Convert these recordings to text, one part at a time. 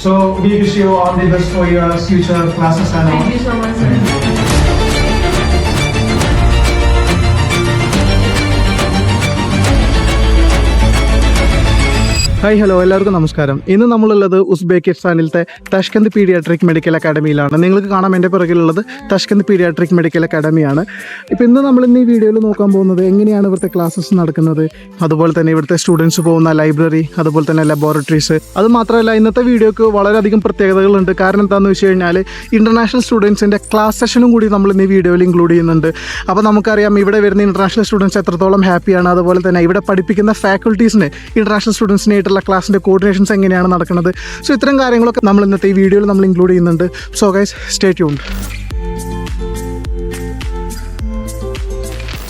So we wish you all the best for your future classes and all. Thank you so much, sir. Hi hello എല്ലാവർക്കും നമസ്കാരം. ഇന്ന് നമ്മളുള്ളത് ഉസ്ബെക്കിസ്ഥാനിലത്തെ തഷ്കന്ത് paediatric medical അക്കാഡമിയിലാണ്. നിങ്ങൾക്ക് കാണാം എൻ്റെ പിറകിലുള്ളത് തഷ്കന്ത് paediatric medical അക്കാഡമിയാണ്. ഇപ്പോൾ നമ്മൾ ഈ വീഡിയോയിൽ നോക്കാൻ പോകുന്നത് എങ്ങനെയാണ് ഇവിടുത്തെ ക്ലാസ്സസ് നടക്കുന്നത്, അതുപോലെ തന്നെ ഇവിടുത്തെ സ്റ്റുഡൻസ് പോകുന്ന ലൈബ്രറി, അതുപോലെ തന്നെ ലബോറട്ടറീസ്. അത് മാത്രമല്ല ഇന്നത്തെ വീഡിയോക്ക് വളരെയധികം പ്രത്യേകതകളുണ്ട്. കാരണം എന്താണെന്ന് വെച്ച് കഴിഞ്ഞാൽ ഇൻ്റർനാഷണൽ സ്റ്റുഡൻസിൻ്റെ ക്ലാസ് സെഷനും കൂടി നമ്മൾ ഇന്ന് ഈ വീഡിയോയിൽ ഇൻക്ലൂഡ് ചെയ്യുന്നുണ്ട്. അപ്പോൾ നമുക്കറിയാം ഇവിടെ വരുന്ന ഇൻ്റർനാഷണൽ സ്റ്റുഡൻസ് എത്രത്തോളം ഹാപ്പിയാണ്, അതുപോലെ തന്നെ ഇവിടെ പഠിപ്പിക്കുന്ന ഫാക്കൽറ്റീസിന് ഇൻ്റർനാഷണൽ സ്റ്റുഡൻസിനായിട്ട് ക്ലാസിൻ്റെ കോർഡിനേഷൻസ് എങ്ങനെയാണ് നടക്കുന്നത്. സോ ഇത്തരം കാര്യങ്ങളൊക്കെ നമ്മൾ ഇന്നത്തെ ഈ വീഡിയോയിൽ നമ്മൾ ഇൻക്ലൂഡ് ചെയ്യുന്നുണ്ട്. So guys stay tuned.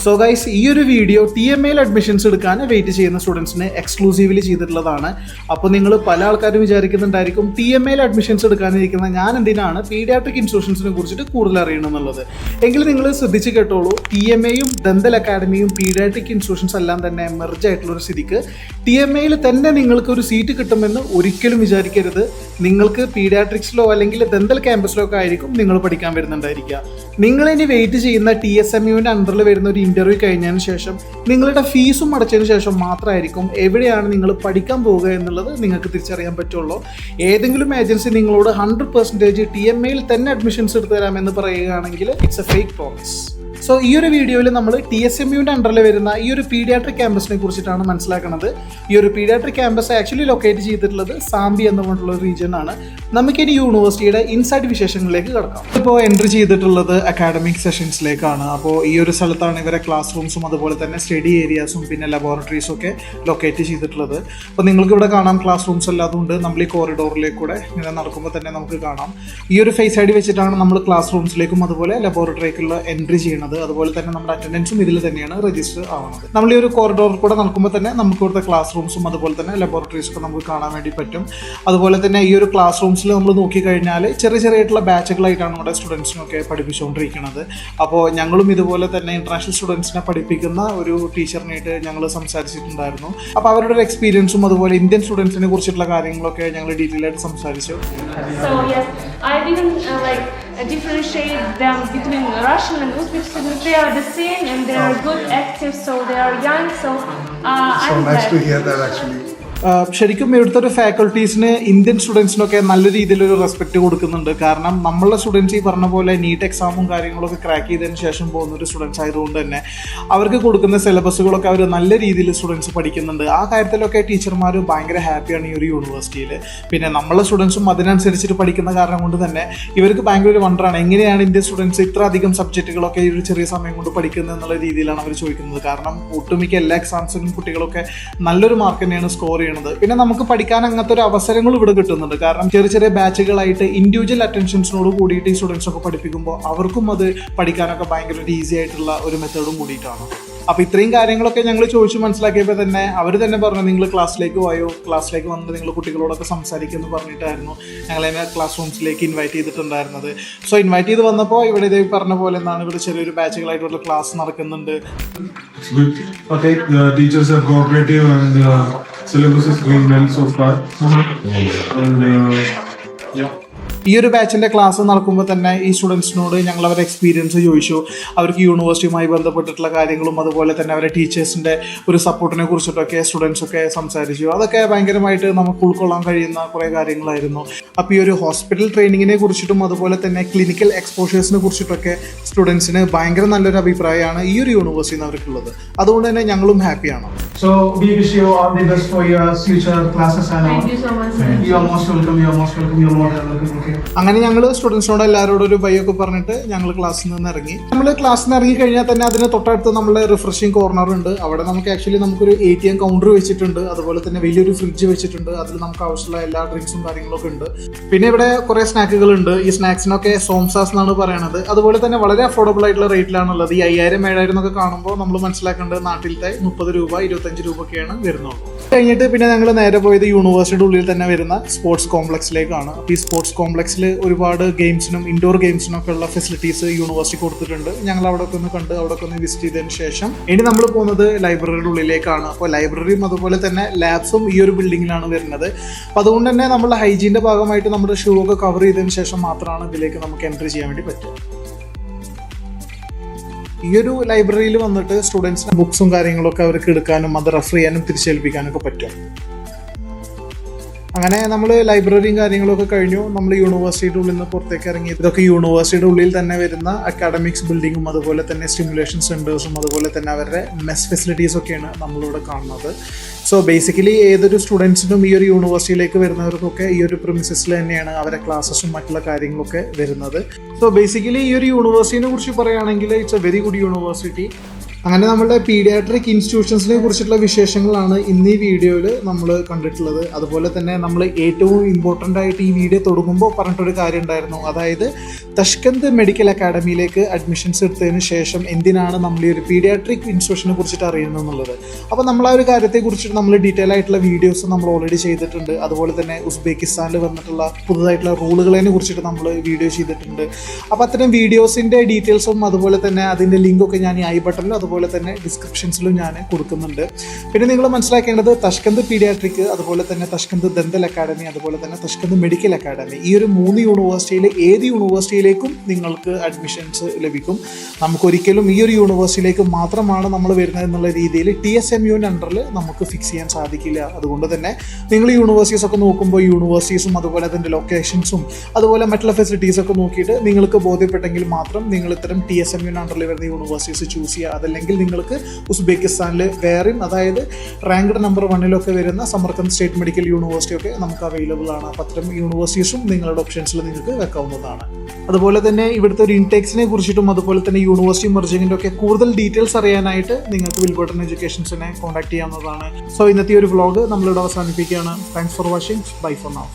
So guys ഈ ഒരു വീഡിയോ TMAയിൽ അഡ്മിഷൻസ് എടുക്കാൻ വെയിറ്റ് ചെയ്യുന്ന സ്റ്റുഡൻസിന് എക്സ്ക്ലൂസീവ്ലി ചെയ്തിട്ടുള്ളതാണ്. അപ്പോൾ നിങ്ങൾ പല ആൾക്കാരും വിചാരിക്കുന്നുണ്ടായിരിക്കും TMAയിൽ അഡ്മിഷൻസ് എടുക്കാനിരിക്കുന്ന ഞാൻ എന്തിനാണ് പീഡിയാട്രിക് ഇൻസ്റ്റിറ്റ്യൂഷൻസിനെ കുറിച്ചിട്ട് കൂടുതൽ അറിയണമെന്നുള്ളത്. എങ്കിൽ നിങ്ങൾ ശ്രദ്ധിച്ച് കേട്ടോളൂ, TMAയും ദന്തൽ അക്കാഡമിയും പീഡിയാട്രിക് ഇൻസ്റ്റിറ്റ്യൂഷൻസ് എല്ലാം തന്നെ മെർജ് ആയിട്ടുള്ളൊരു സ്ഥിതിക്ക് TMAയിൽ തന്നെ നിങ്ങൾക്ക് ഒരു സീറ്റ് കിട്ടുമെന്ന് ഒരിക്കലും വിചാരിക്കരുത്. നിങ്ങൾക്ക് പീഡിയാട്രിക്സിലോ അല്ലെങ്കിൽ ദന്തൽ ക്യാമ്പസിലോ ഒക്കെ ആയിരിക്കും നിങ്ങൾ പഠിക്കാൻ വരുന്നുണ്ടായിരിക്കുക. നിങ്ങളിനി വെയിറ്റ് ചെയ്യുന്ന TSMUവിൻ്റെ അണ്ടറിൽ വരുന്ന ഒരു ഇൻ്റർവ്യൂ കഴിഞ്ഞതിന് ശേഷം നിങ്ങളുടെ ഫീസും അടച്ചതിന് ശേഷം മാത്രമായിരിക്കും എവിടെയാണ് നിങ്ങൾ പഠിക്കാൻ പോവുക എന്നുള്ളത് നിങ്ങൾക്ക് തിരിച്ചറിയാൻ പറ്റുള്ളൂ. ഏതെങ്കിലും ഏജൻസി നിങ്ങളോട് 100% TMAയിൽ തന്നെ അഡ്മിഷൻസ് എടുത്തു തരാമെന്ന് പറയുകയാണെങ്കിൽ it's A fake promise. So ഈ ഒരു വീഡിയോയിൽ നമ്മൾ TSMUവിൻ്റെ അണ്ടറിൽ വരുന്ന ഈ ഒരു പീഡിയാട്രിക് ക്യാമ്പസിനെ കുറിച്ചിട്ടാണ് മനസ്സിലാക്കുന്നത്. ഈ ഒരു പീഡിയാട്രിക് ക്യാമ്പസ് ആക്ച്വലി ലൊക്കേറ്റ് ചെയ്തിട്ടുള്ളത് സാംബി എന്ന് പറഞ്ഞിട്ടുള്ള ഒരു റീജിയൻ ആണ്. നമുക്കിനി യൂണിവേഴ്സിറ്റിയുടെ ഇൻസൈഡ് വിശേഷങ്ങളിലേക്ക് കിടക്കാം. ഇപ്പോൾ എൻട്രി ചെയ്തിട്ടുള്ളത് അക്കാഡമിക് സെഷൻസിലേക്കാണ്. അപ്പോൾ ഈ ഒരു സ്ഥലത്താണ് ഇവരെ ക്ലാസ് റൂംസും അതുപോലെ തന്നെ സ്റ്റഡി ഏരിയാസും പിന്നെ ലബോറട്ടറീസും ഒക്കെ ലൊക്കേറ്റ് ചെയ്തിട്ടുള്ളത്. അപ്പോൾ നിങ്ങൾക്ക് ഇവിടെ കാണാം ക്ലാസ് റൂംസ് അല്ലാതുകൊണ്ട് നമ്മൾ ഈ കോറിഡോറിലേക്ക് കൂടെ ഇങ്ങനെ നടക്കുമ്പോൾ തന്നെ നമുക്ക് കാണാം. ഈ ഒരു ഫേസ് സൈഡ് വെച്ചിട്ടാണ് നമ്മൾ ക്ലാസ് റൂംസിലേക്കും അതുപോലെ ലബോറട്ടറിയിലേക്കുള്ള എൻട്രി ചെയ്യുന്നത്. അതുപോലെ തന്നെ നമ്മുടെ അറ്റൻഡൻസും ഇതിൽ തന്നെയാണ് രജിസ്റ്റർ ആവുന്നത്. നമ്മൾ ഈ ഒരു കോറിഡോറിൽ കൂടെ നടക്കുമ്പോൾ തന്നെ നമുക്ക് ഇവിടുത്തെ ക്ലാസ് റൂംസും അതുപോലെ തന്നെ ലബോറട്ടറീസും ഒക്കെ നമുക്ക് കാണാൻ വേണ്ടി പറ്റും. അതുപോലെ തന്നെ ഈ ഒരു ക്ലാസ് റൂംസിൽ നമ്മൾ നോക്കിക്കഴിഞ്ഞാൽ ചെറിയായിട്ടുള്ള ബാച്ചുകളായിട്ടാണ് നമ്മുടെ സ്റ്റുഡൻസിനൊക്കെ പഠിപ്പിച്ചുകൊണ്ടിരിക്കുന്നത്. അപ്പോൾ ഞങ്ങളും ഇതുപോലെ തന്നെ ഇൻ്റർനാഷണൽ സ്റ്റുഡൻസിനെ പഠിപ്പിക്കുന്ന ഒരു ടീച്ചറിനായിട്ട് ഞങ്ങൾ സംസാരിച്ചിട്ടുണ്ടായിരുന്നു. അപ്പോൾ അവരുടെ ഒരു എക്സ്പീരിയൻസും അതുപോലെ ഇന്ത്യൻ സ്റ്റുഡൻസിനെ കുറിച്ചിട്ടുള്ള കാര്യങ്ങളൊക്കെ ഞങ്ങൾ ഡീറ്റെയിൽ ആയിട്ട് സംസാരിച്ചു. So yes, I didn't differentiate them between Russian and Uzbek students. They are the same and they are good, active, so they are young. So I'm nice glad. to hear that actually. ശരിക്കും ഇവിടുത്തെ ഒരു ഫാക്കൽറ്റീസിന് Indian സ്റ്റുഡൻസിനൊക്കെ നല്ല രീതിയിലൊരു respect കൊടുക്കുന്നുണ്ട്. കാരണം നമ്മളുടെ students ഈ പറഞ്ഞ പോലെ നീറ്റ് എക്സാമും കാര്യങ്ങളൊക്കെ ക്രാക്ക് ചെയ്തതിന് ശേഷം പോകുന്ന ഒരു സ്റ്റുഡൻസ് ആയതുകൊണ്ട് തന്നെ അവർക്ക് കൊടുക്കുന്ന സിലബസുകളൊക്കെ അവർ നല്ല രീതിയിൽ സ്റ്റുഡൻസ് പഠിക്കുന്നുണ്ട്. ആ കാര്യത്തിലൊക്കെ ടീച്ചർമാർ ഭയങ്കര ഹാപ്പിയാണ് ഈ ഒരു യൂണിവേഴ്സിറ്റിയിൽ. പിന്നെ നമ്മളെ സ്റ്റുഡൻസും അതിനനുസരിച്ചിട്ട് പഠിക്കുന്ന കാരണം കൊണ്ട് തന്നെ ഇവർക്ക് ഭയങ്കര ഒരു വണ്ടറാണ് എങ്ങനെയാണ് ഇന്ത്യൻ സ്റ്റുഡൻസ് ഇത്ര അധികം സബ്ജക്റ്റുകളൊക്കെ ഈ ഒരു ചെറിയ സമയം കൊണ്ട് പഠിക്കുന്നത് എന്നുള്ള രീതിയിലാണ് അവർ ചോദിക്കുന്നത്. കാരണം ഒട്ടുമിക്ക എല്ലാ എക്സാംസിനും കുട്ടികളൊക്കെ നല്ലൊരു മാർക്ക് തന്നെയാണ് സ്കോർ ചെയ്യുന്നത്. പിന്നെ നമുക്ക് പഠിക്കാൻ അങ്ങനത്തെ ഒരു അവസരങ്ങൾ ഇവിടെ കിട്ടുന്നുണ്ട്. കാരണം ചെറിയ ബാച്ചുകളായിട്ട് ഇൻഡിവിജ്വൽ അറ്റൻഷൻസിനോട് കൂടിയിട്ട് ഈ സ്റ്റുഡൻസ് ഒക്കെ പഠിപ്പിക്കുമ്പോൾ അവർക്കും അത് പഠിക്കാനൊക്കെ ഭയങ്കര ഈസി ആയിട്ടുള്ള ഒരു മെത്തേഡും കൂടിയിട്ടാണ്. അപ്പോൾ ഇത്രയും കാര്യങ്ങളൊക്കെ ഞങ്ങൾ ചോദിച്ചു മനസ്സിലാക്കിയപ്പോൾ തന്നെ അവർ തന്നെ പറഞ്ഞു നിങ്ങൾ ക്ലാസ്സിലേക്ക് പോയോ, ക്ലാസ്സിലേക്ക് വന്നിട്ട് നിങ്ങൾ കുട്ടികളോടൊക്കെ സംസാരിക്കുമെന്ന് പറഞ്ഞിട്ടായിരുന്നു ഞങ്ങളതിനെ ക്ലാസ് റൂംസിലേക്ക് ഇൻവൈറ്റ് ചെയ്തിട്ടുണ്ടായിരുന്നത്. സോ ഇൻവൈറ്റ് ചെയ്ത് വന്നപ്പോൾ ഇവിടെ ഇതേ പറഞ്ഞ പോലെ എന്താണ് ഇവിടെ ചെറിയൊരു ബാച്ചുകളായിട്ടുള്ള ക്ലാസ് നടക്കുന്നുണ്ട്. Okay, the teachers are cooperative and syllabus is going well so far. And yeah. ഈ ഒരു ബാച്ചിൻ്റെ ക്ലാസ് നടക്കുമ്പോൾ തന്നെ ഈ സ്റ്റുഡൻസിനോട് ഞങ്ങൾ അവരുടെ എക്സ്പീരിയൻസ് ചോദിച്ചു. അവർക്ക് യൂണിവേഴ്സിറ്റിയുമായി ബന്ധപ്പെട്ടിട്ടുള്ള കാര്യങ്ങളും അതുപോലെ തന്നെ അവരുടെ ടീച്ചേഴ്സിൻ്റെ ഒരു സപ്പോർട്ടിനെ കുറിച്ചിട്ടൊക്കെ സ്റ്റുഡൻസൊക്കെ സംസാരിച്ചു. അതൊക്കെ ഭയങ്കരമായിട്ട് നമുക്ക് ഉൾക്കൊള്ളാൻ കഴിയുന്ന കുറേ കാര്യങ്ങളായിരുന്നു. അപ്പോൾ ഈ ഒരു ഹോസ്പിറ്റൽ ട്രെയിനിങ്ങിനെ കുറിച്ചിട്ടും അതുപോലെ തന്നെ ക്ലിനിക്കൽ എക്സ്പോഷേഴ്സിനെ കുറിച്ചിട്ടൊക്കെ സ്റ്റുഡൻസിന് ഭയങ്കര നല്ലൊരു അഭിപ്രായമാണ് ഈ ഒരു യൂണിവേഴ്സിറ്റിയിൽ നിന്ന് അവർക്കുള്ളത്. അതുകൊണ്ട് തന്നെ ഞങ്ങളും ഹാപ്പിയാണ്. So we wish you all the best for your future classes and all. Thank you so much, sir. You are most welcome. You are most welcome. You are more than welcome. Okay. അങ്ങനെ ഞങ്ങൾ സ്റ്റുഡൻസിനോട് എല്ലാവരോടും ഒരു by ഒക്കെ പറഞ്ഞിട്ട് ഞങ്ങൾ ക്ലാസ്സിൽ നിന്ന് ഇറങ്ങി. നമ്മൾ ക്ലാസ്സിൽ നിന്ന് ഇറങ്ങി കഴിഞ്ഞാൽ തന്നെ അതിന് തൊട്ടടുത്ത് നമ്മളെ റിഫ്രഷിംഗ് കോർണർ ഉണ്ട്. അവിടെ നമുക്ക് ആക്ച്വലി നമുക്കൊരു ATM കൗണ്ടർ വെച്ചിട്ടുണ്ട്. അതുപോലെ തന്നെ വലിയൊരു ഫ്രിഡ്ജ് വെച്ചിട്ടുണ്ട്. അതിൽ നമുക്ക് ആവശ്യമുള്ള എല്ലാ ഡ്രിങ്ക്സും കാര്യങ്ങളൊക്കെ ഉണ്ട്. പിന്നെ ഇവിടെ കുറേ സ്നാക്കുകളുണ്ട്. ഈ സ്നാക്സിനൊക്കെ സോംസാസ് എന്നാണ് പറയണത്. അതുപോലെ തന്നെ വളരെ അഫോർഡബിൾ ആയിട്ടുള്ള റേറ്റിലാണുള്ളത്. ഈ 5000-7000 എന്നൊക്കെ കാണുമ്പോൾ നമ്മൾ മനസ്സിലാക്കേണ്ടത് നാട്ടിലത്തെ 30 രൂപ 25 രൂപ ഒക്കെയാണ് വരുന്നുള്ളൂ. കഴിഞ്ഞിട്ട് പിന്നെ ഞങ്ങൾ നേരെ പോയത് യൂണിവേഴ്സിറ്റിയുടെ ഉള്ളിൽ തന്നെ വരുന്ന സ്പോർട്സ് കോംപ്ലക്സിലേക്കാണ്. അപ്പോൾ ഈ സ്പോർട്സ് കോംപ്ലക്സിൽ ഒരുപാട് ഗെയിംസിനും ഇൻഡോർ ഗെയിംസിനും ഒക്കെ ഉള്ള ഫെസിലിറ്റീസ് യൂണിവേഴ്സിറ്റി കൊടുത്തിട്ടുണ്ട്. ഞങ്ങൾ അവിടെ ഒക്കെ ഒന്ന് കണ്ട് അവിടെ ഒക്കെ ഒന്ന് വിസിറ്റ് ചെയ്തതിന് ശേഷം ഇനി നമ്മൾ പോകുന്നത് ലൈബ്രറിയുടെ ഉള്ളിലേക്കാണ്. അപ്പോൾ ലൈബ്രറിയും അതുപോലെ തന്നെ ലാബ്സും ഈ ഒരു ബിൽഡിങ്ങിലാണ് വരുന്നത്. അപ്പോൾ അതുകൊണ്ട് തന്നെ നമ്മുടെ ഹൈജീൻ്റെ ഭാഗമായിട്ട് നമ്മുടെ ഷൂ ഒക്കെ കവർ ചെയ്തതിന് ശേഷം മാത്രമാണ് ഇതിലേക്ക് നമുക്ക് എൻട്രി ചെയ്യാൻ വേണ്ടി പറ്റുക. ഈ ഒരു ലൈബ്രറിയിൽ വന്നിട്ട് സ്റ്റുഡൻസിന് ബുക്സും കാര്യങ്ങളൊക്കെ അവർക്ക് എടുക്കാനും അത് റെഫർ ചെയ്യാനും തിരിച്ചേൽപ്പിക്കാനൊക്കെ പറ്റും. അങ്ങനെ നമ്മൾ ലൈബ്രറിയും കാര്യങ്ങളൊക്കെ കഴിഞ്ഞു. നമ്മൾ യൂണിവേഴ്സിറ്റിയുടെ ഉള്ളിൽ നിന്ന് പുറത്തേക്ക് ഇറങ്ങി. ഇതൊക്കെ യൂണിവേഴ്സിറ്റിയുടെ ഉള്ളിൽ തന്നെ വരുന്ന അക്കാഡമിക്സ് ബിൽഡിങ്ങും അതുപോലെ തന്നെ സ്റ്റിമുലേഷൻ സെൻറ്റേഴ്സും അതുപോലെ തന്നെ അവരുടെ മെസ് ഫെസിലിറ്റീസ് ഒക്കെയാണ് നമ്മളിവിടെ കാണുന്നത്. സോ ബേസിക്കലി ഏതൊരു സ്റ്റുഡൻസിനും ഈ ഒരു യൂണിവേഴ്സിറ്റിയിലേക്ക് വരുന്നവർക്കൊക്കെ ഈ ഒരു പ്രിമിസസിൽ തന്നെയാണ് അവരെ ക്ലാസ്സസും മറ്റുള്ള കാര്യങ്ങളൊക്കെ വരുന്നത്. സോ ബേസിക്കലി ഈ ഒരു യൂണിവേഴ്സിറ്റിനെ കുറിച്ച് പറയുകയാണെങ്കിൽ it's A very good university. അങ്ങനെ നമ്മുടെ പീഡിയാട്രിക് ഇൻസ്റ്റിറ്റ്യൂഷൻസിനെ കുറിച്ചിട്ടുള്ള വിശേഷങ്ങളാണ് ഇന്ന് ഈ വീഡിയോയിൽ നമ്മൾ കണ്ടിട്ടുള്ളത്. അതുപോലെ തന്നെ നമ്മൾ ഏറ്റവും ഇമ്പോർട്ടൻ്റ് ആയിട്ട് ഈ വീഡിയോ തുടങ്ങുമ്പോൾ പറഞ്ഞിട്ടൊരു കാര്യം ഉണ്ടായിരുന്നു. അതായത് തഷ്കന്ത് മെഡിക്കൽ അക്കാഡമിയിലേക്ക് അഡ്മിഷൻസ് എടുത്തതിന് ശേഷം എന്തിനാണ് നമ്മൾ ഈ ഒരു പീഡിയാട്രിക് ഇൻസ്റ്റിറ്റ്യൂഷനെ കുറിച്ചിട്ട് അറിയുന്നത് എന്നുള്ളത്. അപ്പോൾ നമ്മൾ ആ ഒരു കാര്യത്തെക്കുറിച്ചിട്ട് നമ്മൾ ഡീറ്റെയിൽ ആയിട്ടുള്ള വീഡിയോസ് നമ്മൾ ഓൾറെഡി ചെയ്തിട്ടുണ്ട്. അതുപോലെ തന്നെ ഉസ്ബെക്കിസ്ഥാനിൽ വന്നിട്ടുള്ള പുതുതായിട്ടുള്ള റൂളുകളെ കുറിച്ചിട്ട് നമ്മൾ വീഡിയോ ചെയ്തിട്ടുണ്ട്. അപ്പോൾ അത്തരം വീഡിയോസിൻ്റെ ഡീറ്റെയിൽസും അതുപോലെ തന്നെ അതിൻ്റെ ലിങ്കൊക്കെ ഞാൻ ഈ ഐ ബട്ടണിലും അതുപോലെ തന്നെ ഡിസ്ക്രിപ്ഷൻസിലും ഞാൻ കൊടുക്കുന്നുണ്ട്. പിന്നെ നിങ്ങൾ മനസ്സിലാക്കേണ്ടത് തഷ്കന്ത് പീഡിയാട്രിക്, അതുപോലെ തന്നെ തഷ്കന്ത് ദന്തൽ അക്കാഡമി, അതുപോലെ തന്നെ തഷ്കന്ത് മെഡിക്കൽ അക്കാഡമി, ഈ ഒരു 3 യൂണിവേഴ്സിറ്റിയിൽ ഏത് യൂണിവേഴ്സിറ്റിയിലേക്കും നിങ്ങൾക്ക് അഡ്മിഷൻസ് ലഭിക്കും. നമുക്കൊരിക്കലും ഈ ഒരു യൂണിവേഴ്സിറ്റിയിലേക്ക് മാത്രമാണ് നമ്മൾ വരുന്നത് എന്നുള്ള രീതിയിൽ TSMUവിൻ്റെ അണ്ടറിൽ നമുക്ക് ഫിക്സ് ചെയ്യാൻ സാധിക്കില്ല. അതുകൊണ്ട് തന്നെ നിങ്ങൾ യൂണിവേഴ്സിറ്റീസ് ഒക്കെ നോക്കുമ്പോൾ യൂണിവേഴ്സിറ്റീസും അതുപോലെ അതിൻ്റെ ലൊക്കേഷൻസും അതുപോലെ മറ്റുള്ള ഫെസിലിറ്റീസൊക്കെ നോക്കിയിട്ട് നിങ്ങൾക്ക് ബോധ്യപ്പെട്ടെങ്കിൽ മാത്രം നിങ്ങൾ ഇത്തരം TSMUവിൻ്റെ അണ്ടറിൽ വരുന്ന യൂണിവേഴ്സിറ്റീസ് ചൂസ് ചെയ്യുക. അതല്ലെങ്കിൽ നിങ്ങൾക്ക് ഉസ്ബെക്കിസ്ഥാനിൽ വേറെയും അതായത് റാങ്ക്ഡ് നമ്പർ 1 വരുന്ന സമർക്കന്ത് സ്റ്റേറ്റ് മെഡിക്കൽ യൂണിവേഴ്സിറ്റി ഒക്കെ നമുക്ക് അവൈലബിൾ ആണ്. അപ്പോൾ അത്തരം യൂണിവേഴ്സിറ്റീസും നിങ്ങളുടെ ഓപ്ഷൻസിൽ നിങ്ങൾക്ക് വെക്കാവുന്നതാണ്. അതുപോലെ തന്നെ ഇവിടുത്തെ ഒരു ഇൻടേക്സിനെ കുറിച്ചിട്ടും അതുപോലെ തന്നെ യൂണിവേഴ്സിറ്റി മെർജിങ്ങിൻ്റെ ഒക്കെ കൂടുതൽ ഡീറ്റെയിൽസ് അറിയാനായിട്ട് നിങ്ങൾക്ക് വിൽബർട്ടൺ എഡ്യൂക്കേഷൻസിനെ കോൺടാക്ട് ചെയ്യാവുന്നതാണ്. സോ ഇന്നത്തെ ഒരു വ്ളോഗ് നമ്മളിവിടെ അവസാനിപ്പിക്കുകയാണ്. Thanks for watching. Bye for now.